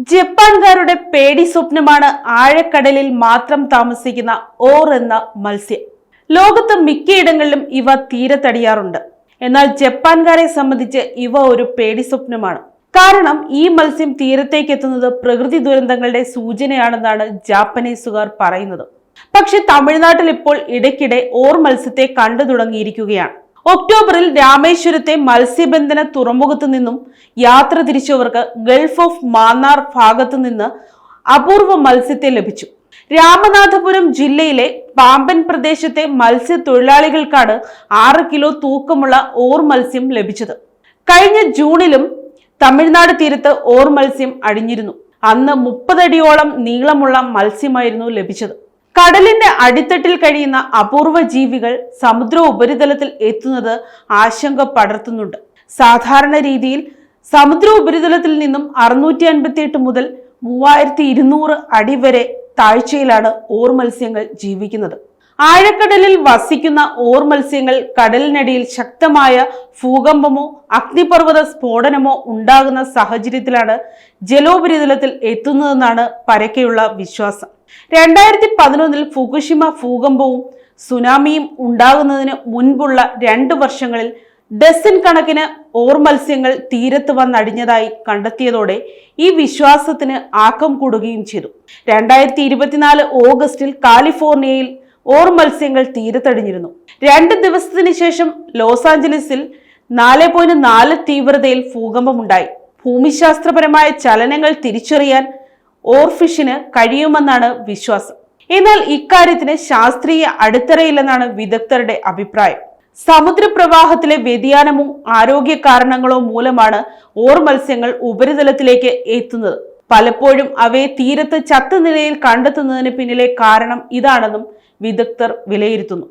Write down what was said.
ജപ്പാൻകാരുടെ പേടി സ്വപ്നമാണ് ആഴക്കടലിൽ മാത്രം താമസിക്കുന്ന ഓർ എന്ന മത്സ്യം. ലോകത്ത് മിക്കയിടങ്ങളിലും ഇവ തീരത്തടിയാറുണ്ട്. എന്നാൽ ജപ്പാൻകാരെ സംബന്ധിച്ച് ഇവ ഒരു പേടി സ്വപ്നമാണ്. കാരണം ഈ മത്സ്യം തീരത്തേക്ക് എത്തുന്നത് പ്രകൃതി ദുരന്തങ്ങളുടെ സൂചനയാണെന്നാണ് ജാപ്പനീസുകാർ പറയുന്നത്. പക്ഷെ തമിഴ്നാട്ടിൽ ഇപ്പോൾ ഇടയ്ക്കിടെ ഓർ മത്സ്യത്തെ കണ്ടു തുടങ്ങിയിരിക്കുകയാണ്. ഒക്ടോബറിൽ രാമേശ്വരത്തെ മത്സ്യബന്ധന തുറമുഖത്തു നിന്നും യാത്ര തിരിച്ചവർക്ക് ഗൾഫ് ഓഫ് മാന്നാർ ഭാഗത്തു നിന്ന് അപൂർവ മത്സ്യത്തെ ലഭിച്ചു. രാമനാഥപുരം ജില്ലയിലെ പാമ്പൻ പ്രദേശത്തെ മത്സ്യത്തൊഴിലാളികൾക്കാണ് 6 കിലോ തൂക്കമുള്ള ഓർ മത്സ്യം ലഭിച്ചത്. കഴിഞ്ഞ ജൂണിലും തമിഴ്നാട് തീരത്ത് ഓർ മത്സ്യം അടിഞ്ഞിരുന്നു. അന്ന് 30 അടിയോളം നീളമുള്ള മത്സ്യമായിരുന്നു ലഭിച്ചത്. കടലിന്റെ അടിത്തട്ടിൽ കഴിയുന്ന അപൂർവ ജീവികൾ സമുദ്ര ഉപരിതലത്തിൽ എത്തുന്നത് ആശങ്ക പടർത്തുന്നുണ്ട്. സാധാരണ രീതിയിൽ സമുദ്ര ഉപരിതലത്തിൽ നിന്നും 658 മുതൽ 3200 അടി വരെ താഴ്ചയിലാണ് ഓർ മത്സ്യങ്ങൾ ജീവിക്കുന്നത്. ആഴക്കടലിൽ വസിക്കുന്ന ഓർ മത്സ്യങ്ങൾ കടലിനടിയിൽ ശക്തമായ ഭൂകമ്പമോ അഗ്നിപർവ്വത സ്ഫോടനമോ ഉണ്ടാകുന്ന സാഹചര്യത്തിലാണ് ജലോപരിതലത്തിൽ എത്തുന്നതെന്നാണ് പരക്കെയുള്ള വിശ്വാസം. 2011 ഫുകുഷിമ ഭൂകമ്പവും സുനാമിയും ഉണ്ടാകുന്നതിന് മുൻപുള്ള 2 വർഷങ്ങളിൽ ഡസൻ കണക്കിന് ഓർ മത്സ്യങ്ങൾ തീരത്ത് വന്നടിഞ്ഞതായി കണ്ടെത്തിയതോടെ ഈ വിശ്വാസത്തിന് ആക്കം കൂടുകയും ചെയ്തു. 2024 ഓഗസ്റ്റിൽ കാലിഫോർണിയയിൽ ഓർ മത്സ്യങ്ങൾ തീരത്തടിഞ്ഞിരുന്നു. 2 ദിവസത്തിന് ശേഷം ലോസ് ആഞ്ചലസിൽ 4.4 തീവ്രതയിൽ ഭൂകമ്പമുണ്ടായി. ഭൂമിശാസ്ത്രപരമായ ചലനങ്ങൾ തിരിച്ചറിയാൻ ഓർഫിഷിന് കഴിയുമെന്നാണ് വിശ്വാസം. എന്നാൽ ഇക്കാര്യത്തിന് ശാസ്ത്രീയ അടിത്തറയില്ലെന്നാണ് വിദഗ്ധരുടെ അഭിപ്രായം. സമുദ്രപ്രവാഹത്തിലെ വ്യതിയാനമോ ആരോഗ്യ കാരണങ്ങളോ മൂലമാണ് ഓർ മത്സ്യങ്ങൾ ഉപരിതലത്തിലേക്ക് എത്തുന്നത്. പലപ്പോഴും അവയെ തീരത്ത് ചത്ത നിലയിൽ കണ്ടെത്തുന്നതിന് പിന്നിലെ കാരണം ഇതാണെന്നും വിദഗ്ധർ വിലയിരുത്തുന്നു.